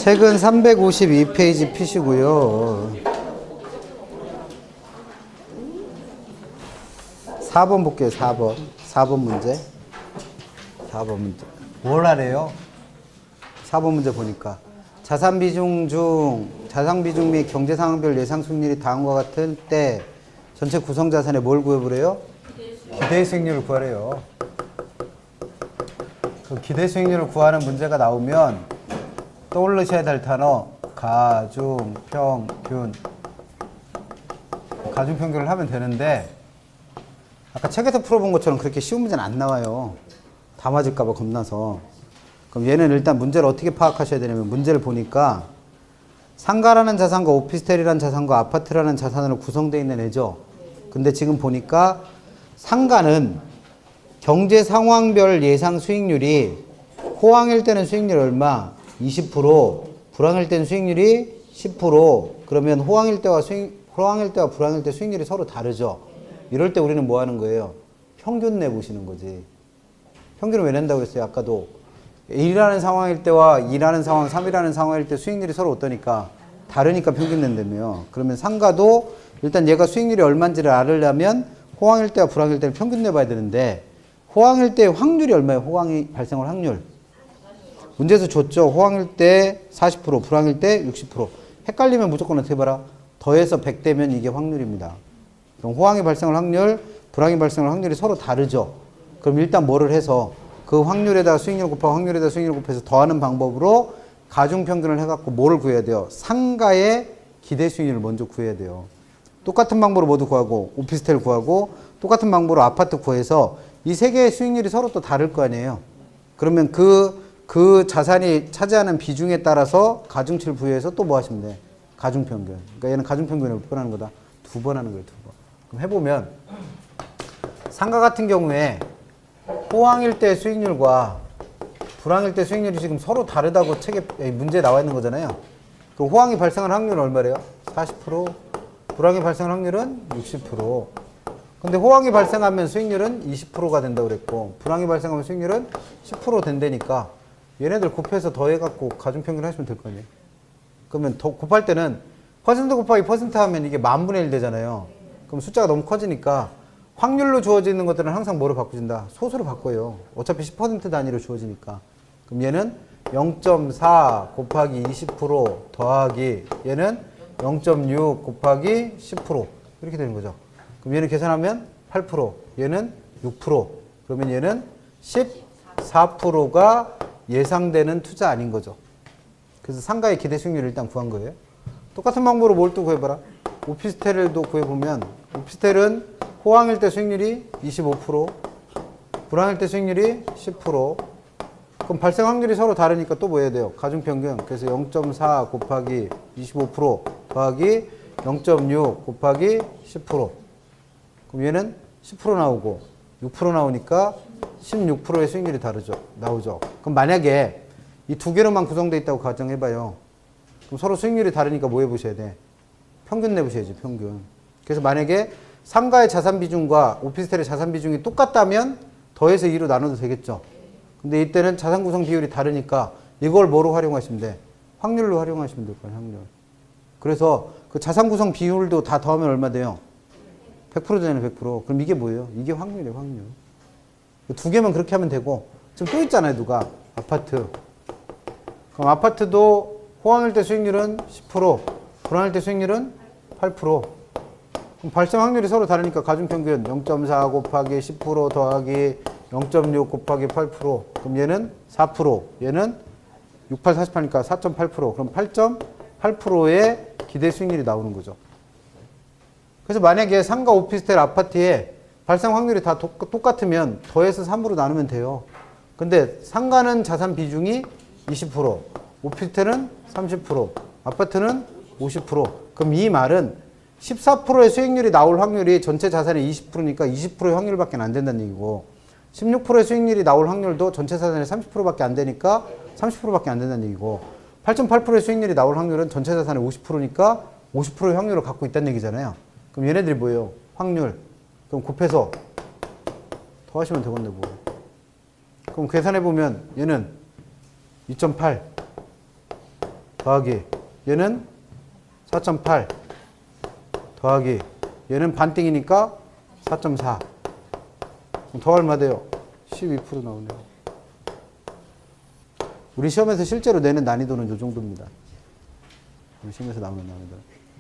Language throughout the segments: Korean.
책은 352페이지 피시고요. 4번 볼게요. 4번 문제. 4번 문제. 뭘 하래요? 4번 문제 보니까 자산 비중 및 경제 상황별 예상 수익률이 다음과 같은 때 전체 구성 자산에 뭘 구해보래요? 기대 수익률을 구하래요. 그 기대 수익률을 구하는 문제가 나오면 떠올리셔야 될 단어 가중평균. 가중평균을 하면 되는데 아까 책에서 풀어본 것처럼 그렇게 쉬운 문제는 안 나와요. 다 맞을까봐 겁나서. 그럼 얘는 일단 문제를 어떻게 파악하셔야 되냐면 문제를 보니까 상가라는 자산과 오피스텔이라는 자산과 아파트라는 자산으로 구성되어 있는 애죠. 근데 지금 보니까 상가는 경제 상황별 예상 수익률이 호황일 때는 수익률이 얼마? 20%, 불황일 때는 수익률이 10%. 그러면 호황일 때와 불황일 때 수익률이 서로 다르죠. 이럴 때 우리는 뭐 하는 거예요? 평균 내보시는 거지. 평균을 왜 낸다고 했어요? 아까도 1이라는 상황일 때와 2라는 상황, 3이라는 상황일 때 수익률이 서로 어떠니까? 다르니까 평균 낸다며. 그러면 상가도 일단 얘가 수익률이 얼마인지를 알으려면 호황일 때와 불황일 때를 평균 내봐야 되는데 호황일 때 확률이 얼마예요? 호황이 발생할 확률. 문제에서 줬죠. 호황일 때 40%, 불황일 때 60%. 헷갈리면 무조건 어떻게 봐라? 더해서 100 되면 이게 확률입니다. 그럼 호황이 발생할 확률, 불황이 발생할 확률이 서로 다르죠. 그럼 일단 뭐를 해서 그 확률에다가 수익률 곱하고 확률에다가 수익률 곱해서 더하는 방법으로 가중평균을 해갖고 뭐를 구해야 돼요? 상가의 기대 수익률을 먼저 구해야 돼요. 똑같은 방법으로 뭐도 구하고 오피스텔 구하고 똑같은 방법으로 아파트 구해서 이 세 개의 수익률이 서로 또 다를 거 아니에요. 그러면 그 자산이 차지하는 비중에 따라서 가중치를 부여해서 또 뭐 하시면 돼? 가중평균. 그러니까 얘는 가중평균을 몇 번 하는 거다? 2번 하는 거예요. 2번. 그럼 해보면 상가 같은 경우에 호황일 때 수익률과 불황일 때 수익률이 지금 서로 다르다고 책에 문제에 나와 있는 거잖아요. 그 호황이 발생할 확률은 얼마래요? 40%. 불황이 발생할 확률은 60%. 근데 호황이 발생하면 수익률은 20%가 된다고 그랬고 불황이 발생하면 수익률은 10% 된다니까 얘네들 곱해서 더해갖고 가중평균 하시면 될 거 아니에요. 그러면 더 곱할 때는 퍼센트 곱하기 퍼센트 하면 이게 10,000분의 1 되잖아요. 그럼 숫자가 너무 커지니까 확률로 주어지는 것들은 항상 뭐로 바꾸진다? 소수로 바꿔요. 어차피 10% 단위로 주어지니까. 그럼 얘는 0.4 곱하기 20% 더하기 얘는 0.6 곱하기 10% 이렇게 되는 거죠. 그럼 얘는 계산하면 8%, 얘는 6%, 그러면 얘는 14%가 예상되는 투자 아닌 거죠. 그래서 상가의 기대 수익률을 일단 구한 거예요. 똑같은 방법으로 뭘 또 구해봐라. 오피스텔도 구해보면 오피스텔은 호황일 때 수익률이 25%, 불황일 때 수익률이 10%. 그럼 발생 확률이 서로 다르니까 또 뭐 해야 돼요? 가중평균. 그래서 0.4 곱하기 25% 더하기 0.6 곱하기 10%. 그럼 얘는 10% 나오고 6% 나오니까 16%의 수익률이 나오죠. 그럼 만약에 이 두 개로만 구성되어 있다고 가정해봐요. 그럼 서로 수익률이 다르니까 뭐 해보셔야 돼? 평균 내보셔야지, 평균. 그래서 만약에 상가의 자산 비중과 오피스텔의 자산 비중이 똑같다면 더해서 2로 나눠도 되겠죠. 근데 이때는 자산 구성 비율이 다르니까 이걸 뭐로 활용하시면 돼? 확률로 활용하시면 될 거예요, 확률. 그래서 그 자산 구성 비율도 다 더하면 얼마 돼요? 100%잖아요, 100%. 그럼 이게 뭐예요? 이게 확률이에요, 확률. 두 개만 그렇게 하면 되고, 지금 또 있잖아요, 누가? 아파트. 그럼 아파트도 호황일 때 수익률은 10%, 불황일 때 수익률은 8%. 그럼 발생 확률이 서로 다르니까 가중평균 0.4 곱하기 10% 더하기 0.6 곱하기 8%. 그럼 얘는 4%, 얘는 68, 48니까 4.8%. 그럼 8.8%의 기대 수익률이 나오는 거죠. 그래서 만약에 상가, 오피스텔, 아파트에 발생 확률이 다 똑같으면 더해서 3으로 나누면 돼요. 근데 상가는 자산 비중이 20%, 오피스텔은 30%, 아파트는 50%. 그럼 이 말은 14%의 수익률이 나올 확률이 전체 자산의 20%니까 20%의 확률밖에 안 된다는 얘기고 16%의 수익률이 나올 확률도 전체 자산의 30%밖에 안 되니까 30%밖에 안 된다는 얘기고 8.8%의 수익률이 나올 확률은 전체 자산의 50%니까 50%의 확률을 갖고 있다는 얘기잖아요. 그럼 얘네들이 뭐예요? 확률. 그럼 곱해서 더하시면 되겠네, 뭐. 그럼 계산해보면 얘는 2.8, 더하기 얘는 4.8 더하기 얘는 반띵이니까 4.4 더 얼마 돼요? 12% 나오네요. 우리 시험에서 실제로 내는 난이도는 이 정도입니다. 우리 시험에서 나오는 난이도.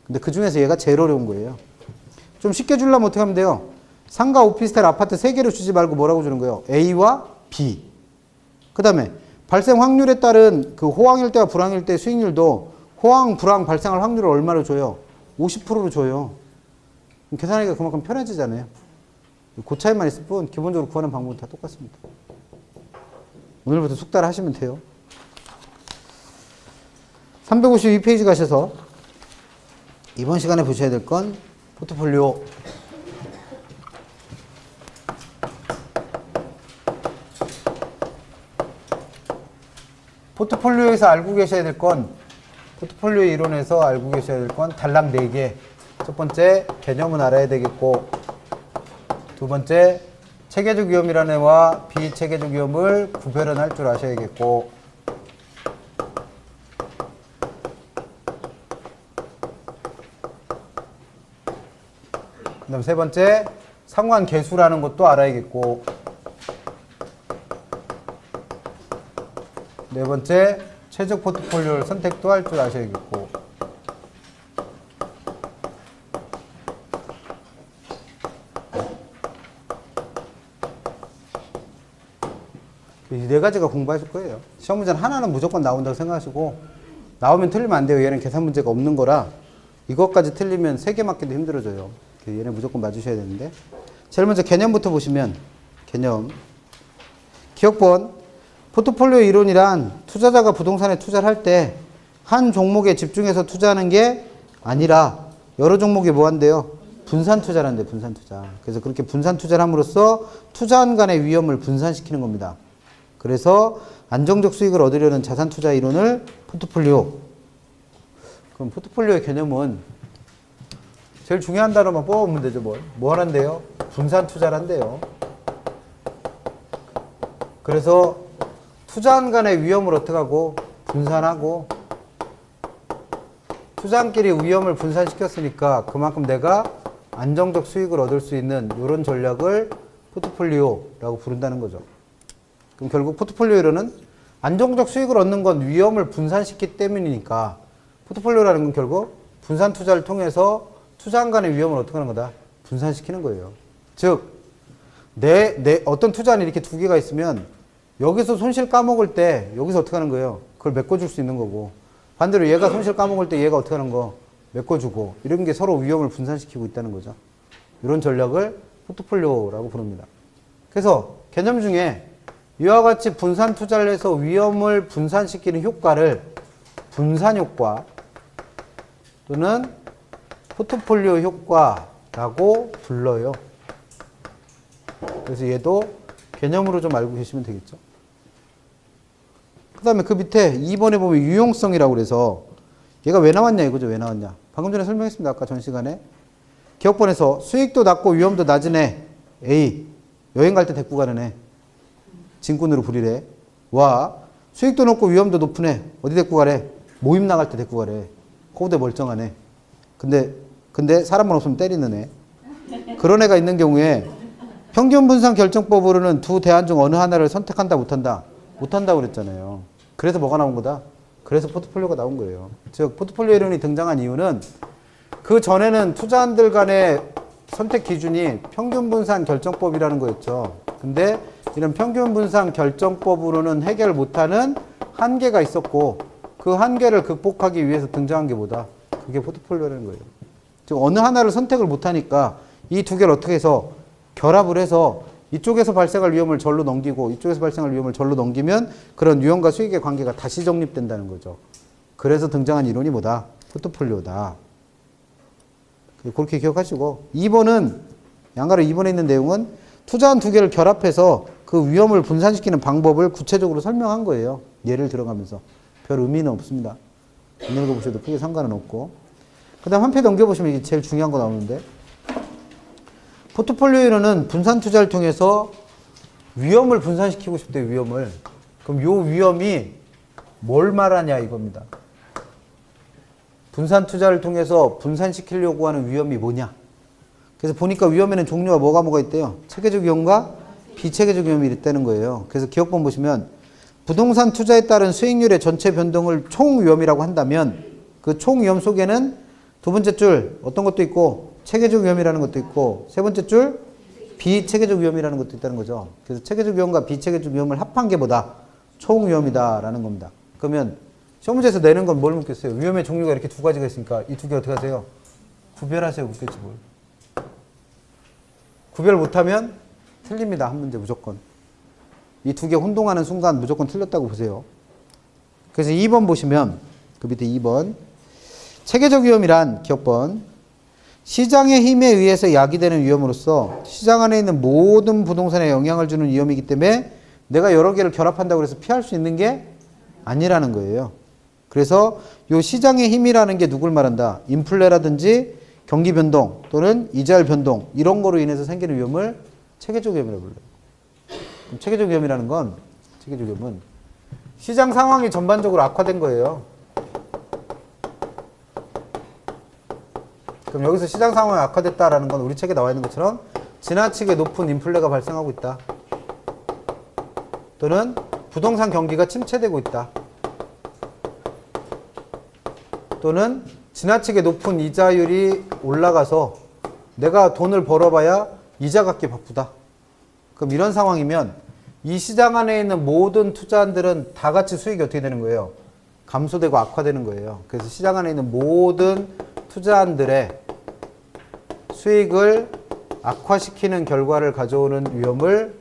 근데 그 중에서 얘가 제일 어려운 거예요. 좀 쉽게 주려면 어떻게 하면 돼요? 상가, 오피스텔, 아파트 3개를 주지 말고 뭐라고 주는 거예요? A와 B. 그 다음에 발생 확률에 따른 그 호황일 때와 불황일 때 수익률도 호황, 불황 발생할 확률을 얼마로 줘요? 50%로 줘요. 계산하기가 그만큼 편해지잖아요. 그 차이만 있을 뿐 기본적으로 구하는 방법은 다 똑같습니다. 오늘부터 숙달을 하시면 돼요. 352페이지 가셔서 이번 시간에 보셔야 될 건 포트폴리오. 포트폴리오에서 알고 계셔야 될 건, 포트폴리오 이론에서 알고 계셔야 될 건 단락 4개. 첫 번째, 개념은 알아야 되겠고, 두 번째, 체계적 위험이라는 애와 비체계적 위험을 구별은 할 줄 아셔야겠고, 그 다음 세 번째, 상환 개수라는 것도 알아야겠고, 네 번째, 최적 포트폴리오를 선택도 할 줄 아셔야겠고, 이 네 가지가 공부하실 거예요. 시험 문제는 하나는 무조건 나온다고 생각하시고, 나오면 틀리면 안 돼요. 얘는 계산 문제가 없는 거라 이것까지 틀리면 3개 맞기도 힘들어져요. 얘는 무조건 맞으셔야 되는데, 제일 먼저 개념부터 보시면, 개념 기억본, 포트폴리오 이론이란 투자자가 부동산에 투자를 할 때 한 종목에 집중해서 투자하는 게 아니라 여러 종목에 뭐 한대요? 분산 투자를 한대요. 분산 투자. 그래서 그렇게 분산 투자를 함으로써 투자한 간의 위험을 분산시키는 겁니다. 그래서 안정적 수익을 얻으려는 자산 투자 이론을 포트폴리오. 그럼 포트폴리오의 개념은 제일 중요한 단어만 뽑아보면 되죠. 뭐 하란대요? 분산 투자를 한대요. 그래서 투자한 간의 위험을 어떻게 하고? 분산하고, 투자한끼리 위험을 분산시켰으니까 그만큼 내가 안정적 수익을 얻을 수 있는 이런 전략을 포트폴리오라고 부른다는 거죠. 그럼 결국 포트폴리오 이론은 안정적 수익을 얻는 건 위험을 분산시키기 때문이니까, 포트폴리오라는 건 결국 분산 투자를 통해서 투자한 간의 위험을 어떻게 하는 거다? 분산시키는 거예요. 즉, 어떤 투자는 이렇게 두 개가 있으면 여기서 손실 까먹을 때 여기서 어떻게 하는 거예요? 그걸 메꿔줄 수 있는 거고, 반대로 얘가 손실 까먹을 때 얘가 어떻게 하는 거? 메꿔주고, 이런 게 서로 위험을 분산시키고 있다는 거죠. 이런 전략을 포트폴리오라고 부릅니다. 그래서 개념 중에 이와 같이 분산 투자를 해서 위험을 분산시키는 효과를 분산 효과 또는 포트폴리오 효과라고 불러요. 그래서 얘도 개념으로 좀 알고 계시면 되겠죠. 그 다음에 그 밑에 2번에 보면 유용성이라고 그래서 얘가 왜 나왔냐 이거죠. 왜 나왔냐. 방금 전에 설명했습니다. 아까 전 시간에. 기억본에서 수익도 낮고 위험도 낮은 애 A, 여행 갈 때 데리고 가는 애, 진군으로 부리래. 와, 수익도 높고 위험도 높은 애 어디 데리고 가래? 모임 나갈 때 데리고 가래. 코우대 멀쩡한 애. 근데 사람만 없으면 때리는 애. 그런 애가 있는 경우에 평균 분산 결정법으로는 두 대안 중 어느 하나를 선택한다 못한다? 못한다고 그랬잖아요. 그래서 뭐가 나온 거다? 그래서 포트폴리오가 나온 거예요. 즉 포트폴리오 이론이 등장한 이유는 그 전에는 투자한들 간의 선택 기준이 평균 분산 결정법이라는 거였죠. 근데 이런 평균 분산 결정법으로는 해결 못하는 한계가 있었고, 그 한계를 극복하기 위해서 등장한 게 뭐다? 그게 포트폴리오라는 거예요. 즉 어느 하나를 선택을 못하니까 이 두 개를 어떻게 해서 결합을 해서 이쪽에서 발생할 위험을 절로 넘기고 이쪽에서 발생할 위험을 절로 넘기면 그런 위험과 수익의 관계가 다시 정립된다는 거죠. 그래서 등장한 이론이 뭐다? 포트폴리오다. 그렇게 기억하시고, 2번은 양가로 2번에 있는 내용은 투자한 두 개를 결합해서 그 위험을 분산시키는 방법을 구체적으로 설명한 거예요. 예를 들어가면서. 별 의미는 없습니다. 안 읽어보셔도 크게 상관은 없고. 그 다음 한 페이지 넘겨보시면 이게 제일 중요한 거 나오는데, 포트폴리오 이론은 분산 투자를 통해서 위험을 분산시키고 싶대요. 위험을. 그럼 요 위험이 뭘 말하냐 이겁니다. 분산 투자를 통해서 분산시키려고 하는 위험이 뭐냐. 그래서 보니까 위험에는 종류가 뭐가 있대요. 체계적 위험과 비체계적 위험이 있다는 거예요. 그래서 기억본 보시면 부동산 투자에 따른 수익률의 전체 변동을 총 위험이라고 한다면 그 총 위험 속에는 두 번째 줄 어떤 것도 있고 체계적 위험이라는 것도 있고 세 번째 줄 비체계적 위험이라는 것도 있다는 거죠. 그래서 체계적 위험과 비체계적 위험을 합한 게 뭐다? 총 위험이다라는 겁니다. 그러면 시험 문제에서 내는 건 뭘 묻겠어요? 위험의 종류가 이렇게 두 가지가 있으니까 이 두 개 어떻게 하세요? 구별하세요. 묻겠지 뭘. 구별 못하면 틀립니다. 한 문제 무조건. 이 두 개 혼동하는 순간 무조건 틀렸다고 보세요. 그래서 2번 보시면 그 밑에 2번 체계적 위험이란 기억번 시장의 힘에 의해서 야기되는 위험으로서 시장 안에 있는 모든 부동산에 영향을 주는 위험이기 때문에 내가 여러 개를 결합한다고 해서 피할 수 있는 게 아니라는 거예요. 그래서 이 시장의 힘이라는 게 누굴 말한다? 인플레라든지 경기 변동 또는 이자율 변동 이런 거로 인해서 생기는 위험을 체계적 위험이라고 불러요. 그럼 체계적 위험이라는 건 체계적 위험은 시장 상황이 전반적으로 악화된 거예요. 그럼 여기서 시장 상황이 악화됐다라는 건 우리 책에 나와 있는 것처럼 지나치게 높은 인플레가 발생하고 있다. 또는 부동산 경기가 침체되고 있다. 또는 지나치게 높은 이자율이 올라가서 내가 돈을 벌어봐야 이자 갚기 바쁘다. 그럼 이런 상황이면 이 시장 안에 있는 모든 투자한들은 다 같이 수익이 어떻게 되는 거예요? 감소되고 악화되는 거예요. 그래서 시장 안에 있는 모든 투자한들의 수익을 악화시키는 결과를 가져오는 위험을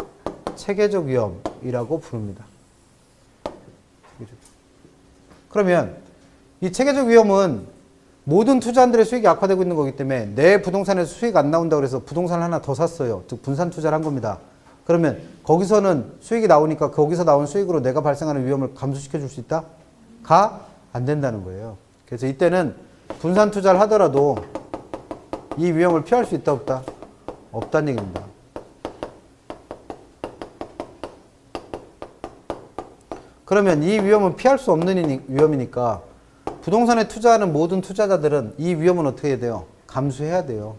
체계적 위험이라고 부릅니다. 그러면 이 체계적 위험은 모든 투자한들의 수익이 악화되고 있는 거기 때문에 내 부동산에서 수익 안 나온다고 해서 부동산을 하나 더 샀어요. 즉 분산 투자를 한 겁니다. 그러면 거기서는 수익이 나오니까 거기서 나온 수익으로 내가 발생하는 위험을 감소시켜 줄 수 있다? 안 된다는 거예요. 그래서 이때는 분산 투자를 하더라도 이 위험을 피할 수 있다 없다? 없다는 얘기입니다. 그러면 이 위험은 피할 수 없는 위험이니까 부동산에 투자하는 모든 투자자들은 이 위험은 어떻게 해야 돼요? 감수해야 돼요.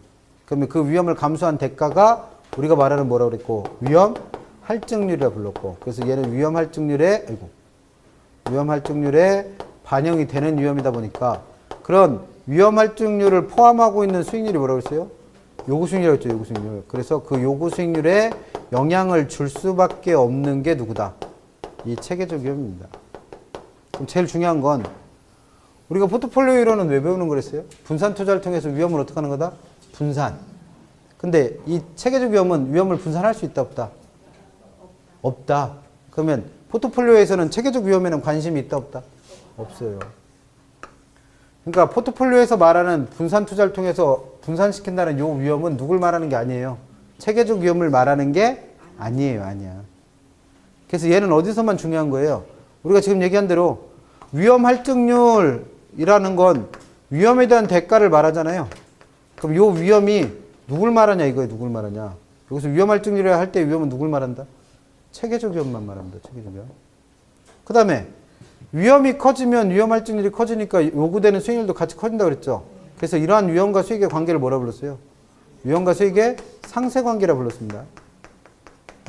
그러면 그 위험을 감수한 대가가 우리가 말하는 뭐라고 그랬고 위험 할증률이라 불렀고 그래서 얘는 위험 할증률에 반영이 되는 위험이다 보니까 그런 위험 할증률을 포함하고 있는 수익률이 뭐라고 했어요? 요구 수익률이라고 했죠. 요구 수익률. 그래서 그 요구 수익률에 영향을 줄 수밖에 없는 게 누구다? 이 체계적 위험입니다. 그럼 제일 중요한 건 우리가 포트폴리오 이론은 왜 배우는 거랬어요? 분산 투자를 통해서 위험을 어떻게 하는 거다? 분산. 근데 이 체계적 위험은 위험을 분산할 수 있다 없다? 없다. 그러면 포트폴리오에서는 체계적 위험에는 관심이 있다 없다? 없어요. 그러니까 포트폴리오에서 말하는 분산 투자를 통해서 분산시킨다는 요 위험은 누굴 말하는 게 아니에요. 체계적 위험을 말하는 게 아니야. 그래서 얘는 어디서만 중요한 거예요? 우리가 지금 얘기한 대로 위험 할증률이라는 건 위험에 대한 대가를 말하잖아요. 그럼 요 위험이 누굴 말하냐 이거예요. 누굴 말하냐. 여기서 위험 할증률이라 할 때 위험은 누굴 말한다? 체계적 위험만 말합니다. 체계적 위험. 그 다음에 위험이 커지면 위험 할증률이 커지니까 요구되는 수익률도 같이 커진다고 그랬죠. 그래서 이러한 위험과 수익의 관계를 뭐라 불렀어요? 위험과 수익의 상쇄관계라 불렀습니다.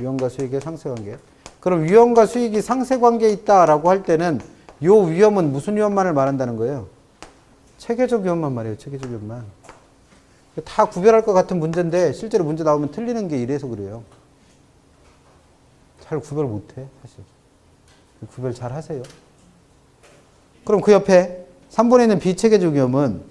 위험과 수익의 상쇄관계. 그럼 위험과 수익이 상쇄관계에 있다라고 할 때는 요 위험은 무슨 위험만을 말한다는 거예요? 체계적 위험만 말해요. 체계적 위험만. 다 구별할 것 같은 문제인데 실제로 문제 나오면 틀리는 게 이래서 그래요. 잘 구별 못해 사실. 구별 잘 하세요. 그럼 그 옆에 3번에 있는 비체계적 위험은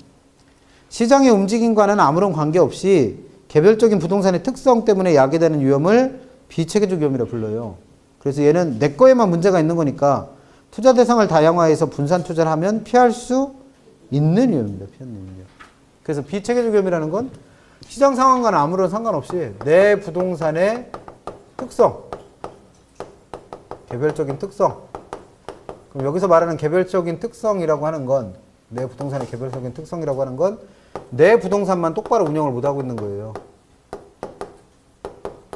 시장의 움직임과는 아무런 관계없이 개별적인 부동산의 특성 때문에 야기되는 위험을 비체계적 위험이라 불러요. 그래서 얘는 내 거에만 문제가 있는 거니까 투자 대상을 다양화해서 분산 투자를 하면 피할 수 있는 위험입니다. 피할 수 있는 위험. 그래서 비체계적 위험이라는 건 시장 상황과는 아무런 상관없이 내 부동산의 특성, 개별적인 특성. 그럼 여기서 말하는 개별적인 특성이라고 하는 건 내 부동산의 개별적인 특성이라고 하는 건 내 부동산만 똑바로 운영을 못하고 있는 거예요.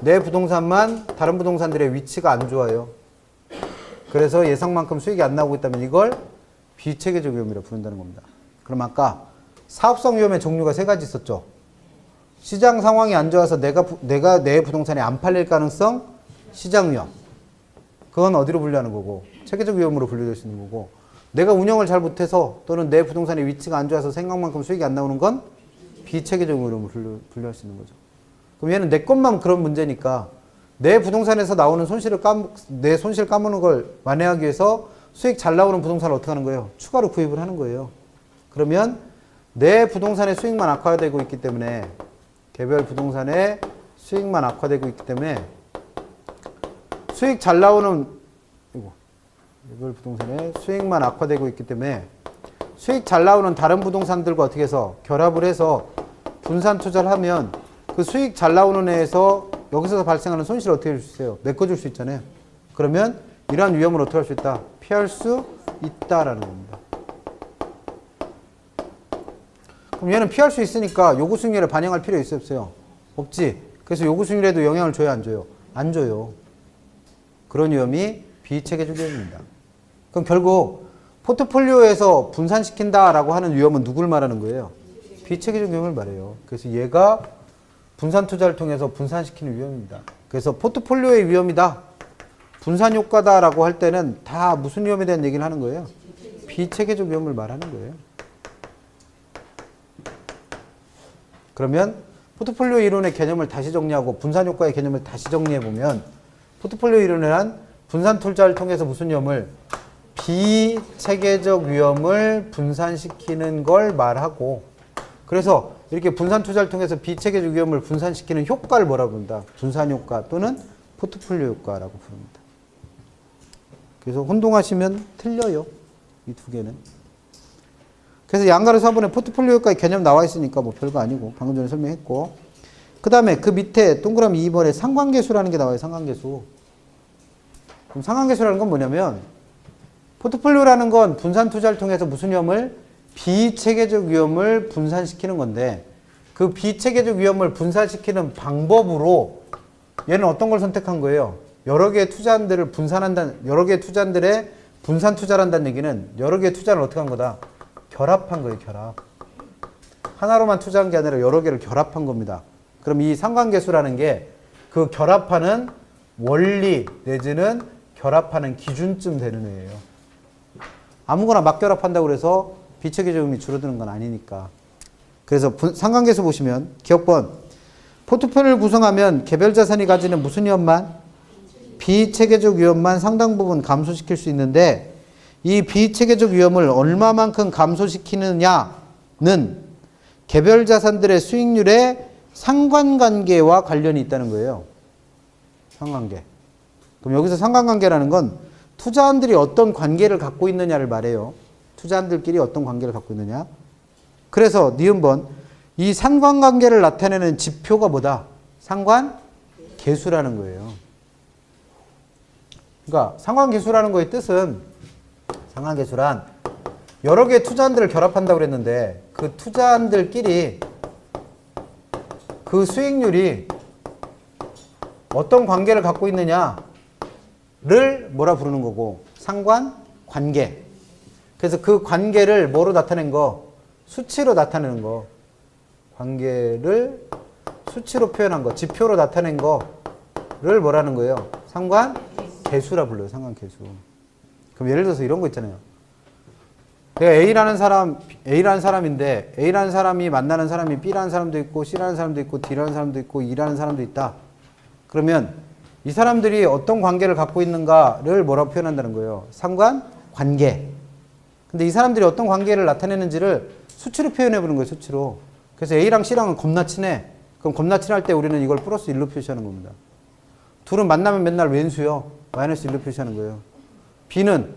내 부동산만 다른 부동산들의 위치가 안 좋아요. 그래서 예상만큼 수익이 안 나오고 있다면 이걸 비체계적 위험이라고 부른다는 겁니다. 그럼 아까 사업성 위험의 종류가 세 가지 있었죠. 시장 상황이 안 좋아서 내가 내 부동산이 안 팔릴 가능성, 시장 위험. 그건 어디로 분류하는 거고, 체계적 위험으로 분류될 수 있는 거고, 내가 운영을 잘 못해서 또는 내 부동산의 위치가 안 좋아서 생각만큼 수익이 안 나오는 건 비체계적 위험으로 분류할 수 있는 거죠. 그럼 얘는 내 것만 그런 문제니까 내 부동산에서 나오는 내 손실 까무는 걸 만회하기 위해서 수익 잘 나오는 부동산을 어떻게 하는 거예요? 추가로 구입을 하는 거예요. 그러면 내 부동산의 수익만 악화되고 있기 때문에 개별 부동산의 수익만 악화되고 있기 때문에 수익 잘 나오는 개별 부동산의 수익만 악화되고 있기 때문에 수익 잘 나오는 다른 부동산들과 어떻게 해서 결합을 해서 분산 투자를 하면 그 수익 잘 나오는 애에서 여기서 발생하는 손실을 어떻게 줄 수 있어요? 메꿔줄 수 있잖아요. 그러면 이러한 위험을 어떻게 할 수 있다? 피할 수 있다라는 겁니다. 그럼 얘는 피할 수 있으니까 요구 수익률에 반영할 필요 있어요, 없어요? 없지. 그래서 요구 수익률에도 영향을 줘요, 안 줘요? 안 줘요. 그런 위험이 비체계적 위험입니다. 그럼 결국 포트폴리오에서 분산시킨다라고 하는 위험은 누굴 말하는 거예요? 비체계적 위험을 말해요. 그래서 얘가 분산 투자를 통해서 분산시키는 위험입니다. 그래서 포트폴리오의 위험이다, 분산 효과다라고 할 때는 다 무슨 위험에 대한 얘기를 하는 거예요? 비체계적 위험을 말하는 거예요. 그러면 포트폴리오 이론의 개념을 다시 정리하고 분산 효과의 개념을 다시 정리해 보면 포트폴리오 이론에 한 분산 투자를 통해서 무슨 위험을? 비체계적 위험을 분산시키는 걸 말하고, 그래서 이렇게 분산 투자를 통해서 비체계적 위험을 분산시키는 효과를 뭐라고 부른다? 분산 효과 또는 포트폴리오 효과라고 부릅니다. 그래서 혼동하시면 틀려요, 이 두 개는. 그래서 양가로 4번에 포트폴리오 효과의 개념 나와 있으니까 뭐 별거 아니고 방금 전에 설명했고, 그 다음에 그 밑에 동그라미 2번에 상관계수라는 게 나와요. 상관계수. 그럼 상관계수라는 건 뭐냐면 포트폴리오라는 건 분산 투자를 통해서 무슨 위험을? 비체계적 위험을 분산시키는 건데, 그 비체계적 위험을 분산시키는 방법으로 얘는 어떤 걸 선택한 거예요? 여러 개의 투자한들을 분산한다는, 여러 개의 투자한들의 분산 투자를 한다는 얘기는 여러 개의 투자를 어떻게 한 거다? 결합한 거예요, 결합. 하나로만 투자한 게 아니라 여러 개를 결합한 겁니다. 그럼 이 상관계수라는 게 그 결합하는 원리 내지는 결합하는 기준쯤 되는 애예요. 아무거나 막 결합한다고 해서 비체계적 위험이 줄어드는 건 아니니까. 그래서 상관계수 보시면 기억번 포트폴리오를 구성하면 개별 자산이 가지는 무슨 위험만? 비체계적 위험만 상당 부분 감소시킬 수 있는데, 이 비체계적 위험을 얼마만큼 감소시키느냐는 개별 자산들의 수익률의 상관관계와 관련이 있다는 거예요. 상관관계. 그럼 여기서 상관관계라는 건 투자한들이 어떤 관계를 갖고 있느냐를 말해요. 투자한들끼리 어떤 관계를 갖고 있느냐. 그래서 니은번 이 상관관계를 나타내는 지표가 뭐다? 상관계수라는 거예요. 그러니까 상관계수라는 거의 뜻은, 상관계수란 여러 개의 투자한들을 결합한다고 그랬는데 그 투자한들끼리 그 수익률이 어떤 관계를 갖고 있느냐를 뭐라 부르는 거고, 상관관계. 그래서 그 관계를 뭐로 나타낸 거? 수치로 나타내는 거. 관계를 수치로 표현한 거, 지표로 나타낸 거를 뭐라는 거예요? 상관계수라 불러요, 상관계수. 그럼 예를 들어서 이런 거 있잖아요. 내가 A라는 사람인데 A라는 사람이 만나는 사람이 B라는 사람도 있고 C라는 사람도 있고 D라는 사람도 있고 E라는 사람도 있다. 그러면 이 사람들이 어떤 관계를 갖고 있는가를 뭐라고 표현한다는 거예요? 상관관계. 근데 이 사람들이 어떤 관계를 나타내는지를 수치로 표현해보는 거예요, 수치로. 그래서 A랑 C랑은 겁나 친해. 그럼 겁나 친할 때 우리는 이걸 플러스 1로 표시하는 겁니다. 둘은 만나면 맨날 왼수요. 마이너스 1로 표시하는 거예요. B는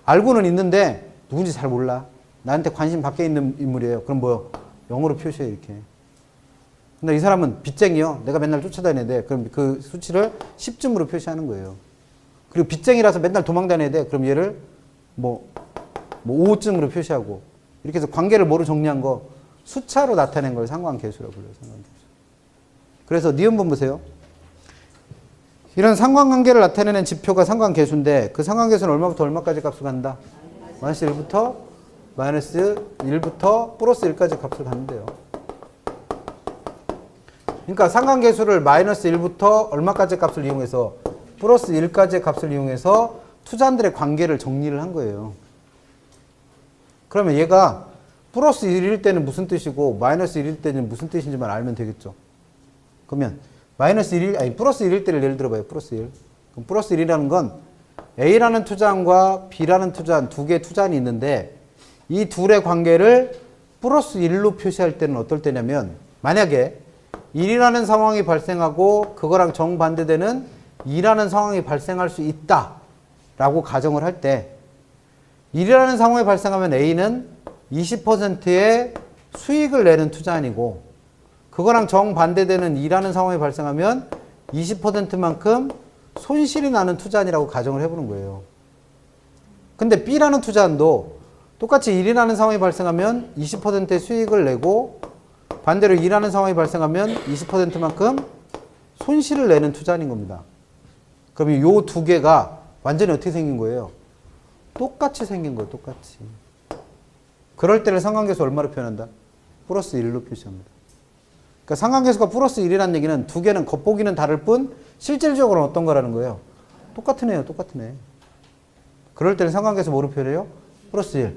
알고는 있는데 누군지 잘 몰라. 나한테 관심 밖에 있는 인물이에요. 그럼 뭐 0으로 표시해, 이렇게. 근데 이 사람은 빚쟁이요. 내가 맨날 쫓아다녀야 돼. 그럼 그 수치를 10쯤으로 표시하는 거예요. 그리고 빚쟁이라서 맨날 도망다녀야 돼. 그럼 얘를 뭐 5쯤으로 표시하고. 이렇게 해서 관계를 뭐로 정리한 거? 숫자로 나타낸 걸 상관계수라고 불러요. 상관계수. 그래서 니은번 보세요. 이런 상관관계를 나타내는 지표가 상관계수인데 그 상관계수는 얼마부터 얼마까지 값을 간다? 마이너스 1부터 마이너스 1부터 플러스 1까지 값을 갖는데요. 그러니까 상관계수를 마이너스 1부터 얼마까지 값을 이용해서 플러스 1까지의 값을 이용해서 투자한들의 관계를 정리를 한 거예요. 그러면 얘가 플러스 1일 때는 무슨 뜻이고 마이너스 1일 때는 무슨 뜻인지만 알면 되겠죠. 그러면 플러스 1일 때를 예를 들어봐요. 플러스 1. 그럼 플러스 1이라는 건 A라는 투자한과 B라는 투자한 두 개의 투자한이 있는데 이 둘의 관계를 플러스 1로 표시할 때는 어떨 때냐면 만약에 1이라는 상황이 발생하고 그거랑 정반대되는 2라는 상황이 발생할 수 있다 라고 가정을 할 때 1이라는 상황이 발생하면 A는 20%의 수익을 내는 투자한이고 그거랑 정반대되는 2라는 상황이 발생하면 20%만큼 손실이 나는 투자한이라고 가정을 해보는 거예요. 근데 B라는 투자한도 똑같이 1이라는 상황이 발생하면 20%의 수익을 내고 반대로 2라는 상황이 발생하면 20%만큼 손실을 내는 투자한인 겁니다. 그러면 요 두 개가 완전히 어떻게 생긴 거예요? 똑같이 생긴 거예요. 똑같이. 그럴 때를 상관계수 얼마로 표현한다? 플러스 1로 표시합니다. 그러니까 상관계수가 플러스 1이라는 얘기는 두 개는 겉보기는 다를 뿐 실질적으로는 어떤 거라는 거예요? 똑같은 애예요. 똑같은 애. 그럴 때는 상관계수 뭐로 표현해요? 플러스 1.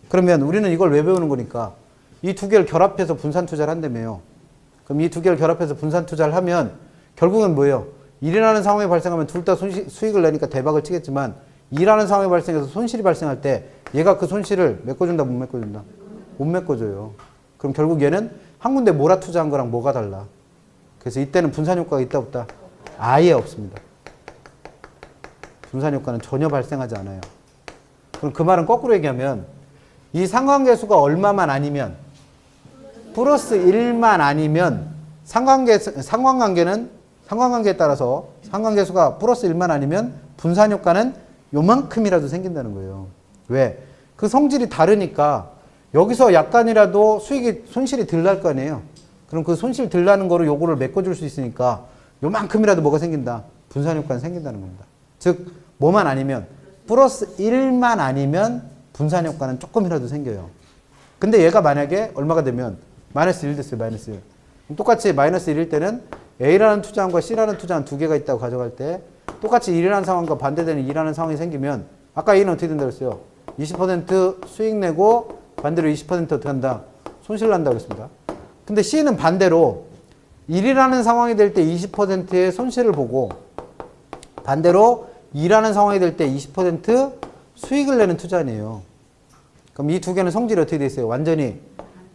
그러면 우리는 이걸 왜 배우는 거니까 이 두 개를 결합해서 분산 투자를 한다며요. 그럼 이 두 개를 결합해서 분산 투자를 하면 결국은 뭐예요? 1이라는 상황이 발생하면 둘 다 수익을 내니까 대박을 치겠지만 2라는 상황이 발생해서 손실이 발생할 때 얘가 그 손실을 메꿔준다 못 메꿔준다? 못 메꿔줘요. 그럼 결국 얘는 한 군데 몰아 투자한 거랑 뭐가 달라? 그래서 이때는 분산 효과가 있다 없다? 아예 없습니다. 분산 효과는 전혀 발생하지 않아요. 그럼 그 말은 거꾸로 얘기하면 이 상관계수가 얼마만 아니면 플러스 1만 아니면 상관관계에 따라서 상관계수가 플러스 1만 아니면 분산 효과는 요만큼이라도 생긴다는 거예요. 왜? 그 성질이 다르니까 여기서 약간이라도 손실이 덜 날 거 아니에요. 그럼 그 손실 덜 나는 거로 요거를 메꿔줄 수 있으니까 요만큼이라도 뭐가 생긴다? 분산 효과는 생긴다는 겁니다. 즉 뭐만 아니면 플러스 1만 아니면 분산 효과는 조금이라도 생겨요. 근데 얘가 만약에 얼마가 되면 마이너스 1 됐어요. 마이너스 1. 똑같이 마이너스 1일 때는 A라는 투자한과 C라는 투자한 두 개가 있다고 가져갈 때 똑같이 1이라는 상황과 반대되는 2라는 상황이 생기면 아까 A는 어떻게 된다고 했어요? 20% 수익 내고 반대로 20% 어떻게 한다? 손실 난다고 했습니다. 근데 C는 반대로 1이라는 상황이 될 때 20%의 손실을 보고 반대로 2라는 상황이 될 때 20% 수익을 내는 투자이에요. 그럼 이 두 개는 성질이 어떻게 돼 있어요? 완전히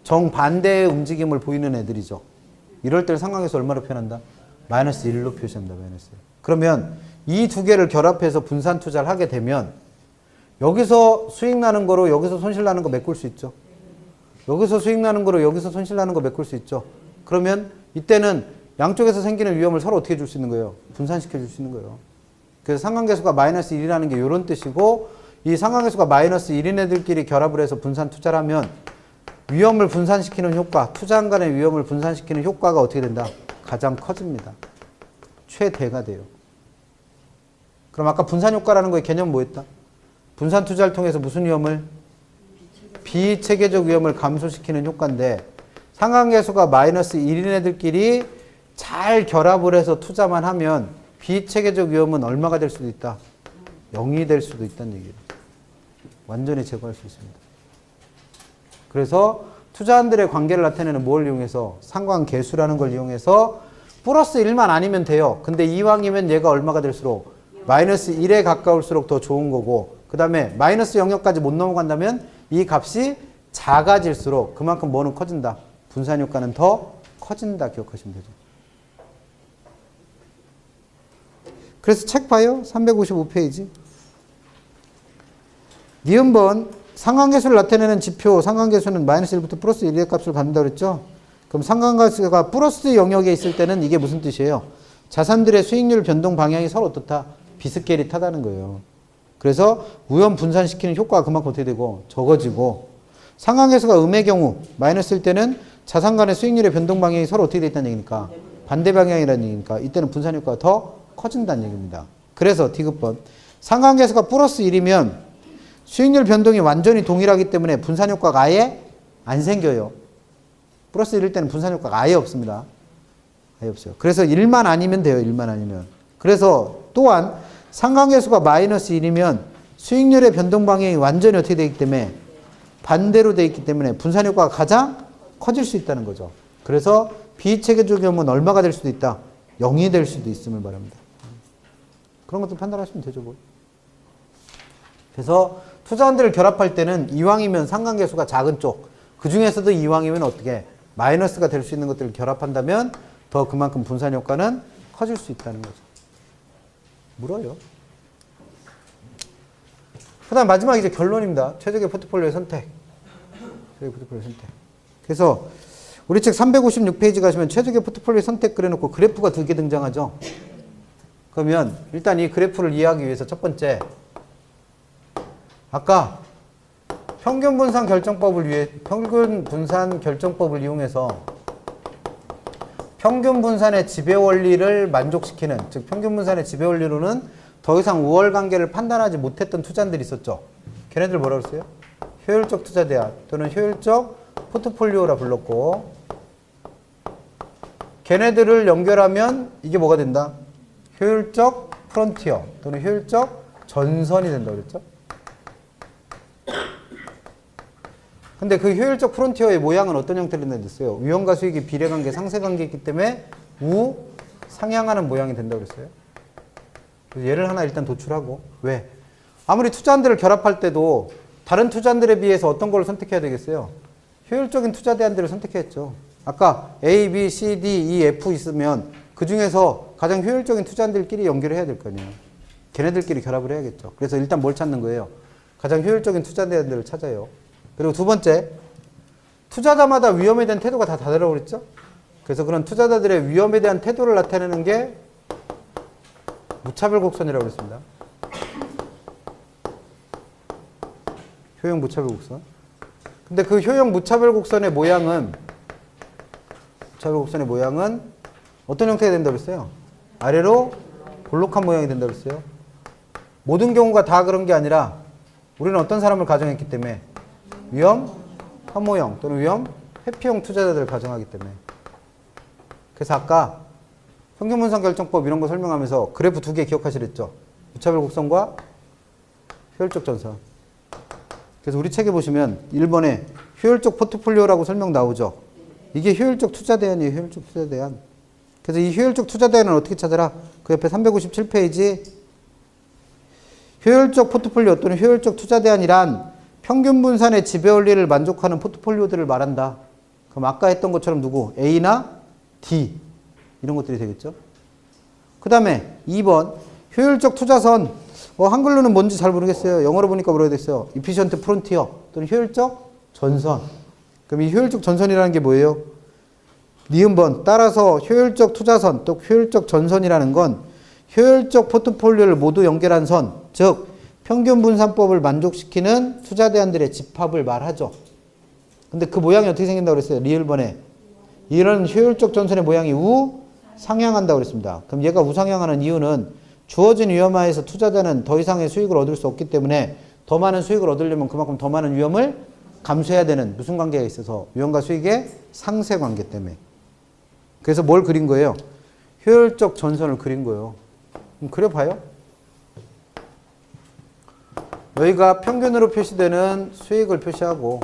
정반대의 움직임을 보이는 애들이죠. 이럴 때를 상관계수 얼마로 표현한다? 마이너스 1로 표시합니다. 마이너스 1. 그러면 이 두 개를 결합해서 분산 투자를 하게 되면 여기서 수익 나는 거로 여기서 손실 나는 거 메꿀 수 있죠. 여기서 수익 나는 거로 여기서 손실 나는 거 메꿀 수 있죠. 그러면 이때는 양쪽에서 생기는 위험을 서로 어떻게 줄 수 있는 거예요? 분산시켜 줄 수 있는 거예요. 그래서 상관계수가 마이너스 1이라는 게 이런 뜻이고 이 상관계수가 마이너스 1인 애들끼리 결합을 해서 분산 투자를 하면 위험을 분산시키는 효과, 투자한 간의 위험을 분산시키는 효과가 어떻게 된다? 가장 커집니다. 최대가 돼요. 그럼 아까 분산 효과라는 거의 개념 뭐였다? 분산 투자를 통해서 무슨 위험을? 비체계적 위험을 감소시키는 효과인데 상관계수가 마이너스 1인 애들끼리 잘 결합을 해서 투자만 하면 비체계적 위험은 얼마가 될 수도 있다? 0이 될 수도 있다는 얘기예요. 완전히 제거할 수 있습니다. 그래서 투자한들의 관계를 나타내는 뭘 이용해서? 상관계수라는 걸 이용해서 플러스 1만 아니면 돼요. 근데 이왕이면 얘가 얼마가 될수록 마이너스 1에 가까울수록 더 좋은 거고 그 다음에 마이너스 영역까지 못 넘어간다면 이 값이 작아질수록 그만큼 뭐는 커진다? 분산 효과는 더 커진다. 기억하시면 되죠. 그래서 책 봐요. 355페이지. 니은번 상관계수를 나타내는 지표, 상관계수는 마이너스 1부터 플러스 1의 값을 갖는다고 그랬죠? 그럼 상관계수가 플러스 영역에 있을 때는 이게 무슨 뜻이에요? 자산들의 수익률 변동 방향이 서로 어떻다? 비스케릿하다는 거예요. 그래서 위험 분산시키는 효과가 그만큼 어떻게 되고 적어지고 상관계수가 음의 경우 마이너스일 때는 자산 간의 수익률의 변동 방향이 서로 어떻게 돼 있다는 얘기니까 반대 방향이라는 얘기니까 이때는 분산 효과가 더 커진다는 얘기입니다. 그래서 디귿번 상관계수가 플러스 1이면 수익률 변동이 완전히 동일하기 때문에 분산효과가 아예 안 생겨요. 플러스 1일 때는 분산효과가 아예 없습니다. 아예 없어요. 그래서 1만 아니면 돼요. 1만 아니면. 그래서 또한 상관계수가 마이너스 1이면 수익률의 변동 방향이 완전히 어떻게 되기 때문에 반대로 되어 있기 때문에 분산효과가 가장 커질 수 있다는 거죠. 그래서 비체계적 경우는 얼마가 될 수도 있다. 0이 될 수도 있음을 말합니다. 그런 것도 판단하시면 되죠. 뭐. 그래서 투자원들을 결합할 때는 이왕이면 상관계수가 작은 쪽, 그 중에서도 이왕이면 어떻게 마이너스가 될 수 있는 것들을 결합한다면 더 그만큼 분산효과는 커질 수 있다는 거죠. 물어요. 그 다음 마지막 이제 결론입니다. 최적의 포트폴리오의 선택. 최적의 포트폴리오 선택. 그래서 우리 책 356페이지 가시면 최적의 포트폴리오 선택 그려놓고 그래프가 2개 등장하죠. 그러면 일단 이 그래프를 이해하기 위해서 첫 번째, 아까 평균 분산 결정법을 이용해서 평균 분산의 지배 원리를 만족시키는, 즉 평균 분산의 지배 원리로는 더 이상 우월 관계를 판단하지 못했던 투자들이 있었죠. 걔네들 뭐라고 했어요? 효율적 투자 대안 또는 효율적 포트폴리오라 불렀고, 걔네들을 연결하면 이게 뭐가 된다? 효율적 프론티어 또는 효율적 전선이 된다고 그랬죠. 근데 그 효율적 프론티어의 모양은 어떤 형태로 됐어요? 위험과 수익이 비례관계, 상쇄관계이기 때문에 상향하는 모양이 된다고 그랬어요. 그래서 얘를 하나 일단 도출하고. 왜? 아무리 투자한들을 결합할 때도 다른 투자한들에 비해서 어떤 걸 선택해야 되겠어요? 효율적인 투자 대안들을 선택했죠. 아까 A, B, C, D, E, F 있으면 그 중에서 가장 효율적인 투자한들끼리 연결을 해야 될 거 아니에요. 걔네들끼리 결합을 해야겠죠. 그래서 일단 뭘 찾는 거예요? 가장 효율적인 투자 대안들을 찾아요. 그리고 두 번째, 투자자마다 위험에 대한 태도가 다 다르다고 그랬죠? 그래서 그런 투자자들의 위험에 대한 태도를 나타내는 게 무차별 곡선이라고 그랬습니다. 효용 무차별 곡선. 근데 그 효용 무차별 곡선의 모양은 어떤 형태가 된다고 그랬어요? 아래로 볼록한 모양이 된다고 그랬어요. 모든 경우가 다 그런 게 아니라 우리는 어떤 사람을 가정했기 때문에 위험 혐오형 또는 위험 회피형 투자자들을 가정하기 때문에. 그래서 아까 평균분산 결정법 이런 거 설명하면서 그래프 2개 기억하시랬죠? 무차별 곡선과 효율적 전선. 그래서 우리 책에 보시면 1번에 효율적 포트폴리오라고 설명 나오죠? 이게 효율적 투자 대안이에요. 효율적 투자 대안. 그래서 이 효율적 투자 대안을 어떻게 찾아라? 그 옆에 357페이지 효율적 포트폴리오 또는 효율적 투자 대안이란 평균 분산의 지배 원리를 만족하는 포트폴리오들을 말한다. 그럼 아까 했던 것처럼 누구? A나 D 이런 것들이 되겠죠. 그 다음에 2번 효율적 투자선. 한글로는 뭔지 잘 모르겠어요. 영어로 보니까 뭐라고 됐어요? Efficient Frontier 또는 효율적 전선. 그럼 이 효율적 전선이라는 게 뭐예요? 니은번 따라서 효율적 투자선 또 효율적 전선이라는 건 효율적 포트폴리오를 모두 연결한 선, 즉 평균 분산법을 만족시키는 투자 대안들의 집합을 말하죠. 근데 그 모양이 어떻게 생긴다고 그랬어요? 리을번에 이런 효율적 전선의 모양이 우상향한다고 그랬습니다. 그럼 얘가 우상향하는 이유는 주어진 위험하에서 투자자는 더 이상의 수익을 얻을 수 없기 때문에 더 많은 수익을 얻으려면 그만큼 더 많은 위험을 감수해야 되는 무슨 관계가 있어서 위험과 수익의 상쇄 관계 때문에. 그래서 뭘 그린 거예요? 효율적 전선을 그린 거예요. 그럼 그려봐요. 여기가 평균으로 표시되는 수익을 표시하고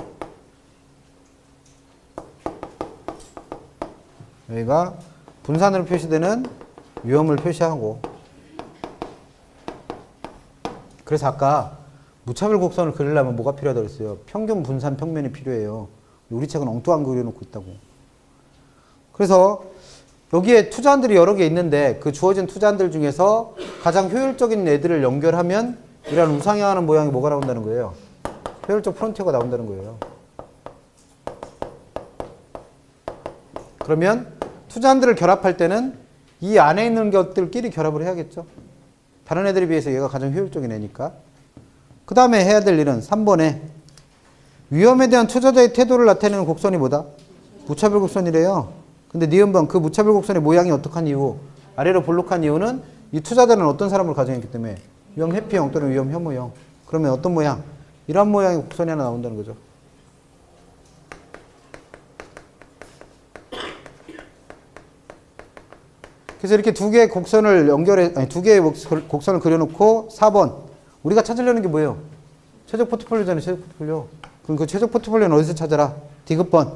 여기가 분산으로 표시되는 위험을 표시하고. 그래서 아까 무차별 곡선을 그리려면 뭐가 필요하다고 했어요? 평균 분산 평면이 필요해요. 우리 책은 엉뚱한 거 그려놓고 있다고. 그래서 여기에 투자한들이 여러 개 있는데 그 주어진 투자한들 중에서 가장 효율적인 애들을 연결하면 이런 우상향하는 모양이 뭐가 나온다는 거예요? 효율적 프론티어가 나온다는 거예요. 그러면 투자한들을 결합할 때는 이 안에 있는 것들끼리 결합을 해야겠죠. 다른 애들에 비해서 얘가 가장 효율적인 애니까. 그 다음에 해야 될 일은 3번에 위험에 대한 투자자의 태도를 나타내는 곡선이 뭐다? 무차별 곡선이래요. 근데 니은번 그 무차별 곡선의 모양이 어떡한 이유? 아래로 볼록한 이유는 이 투자자는 어떤 사람을 가정했기 때문에 위험 회피형 또는 위험 혐오형. 그러면 어떤 모양? 이런 모양의 곡선이 하나 나온다는 거죠. 그래서 이렇게 두 개의 곡선을 두 개의 곡선을 그려놓고 4번. 우리가 찾으려는 게 뭐예요? 최적 포트폴리오잖아요, 최적 포트폴리오. 그럼 그 최적 포트폴리오는 어디서 찾아라? 디귿번.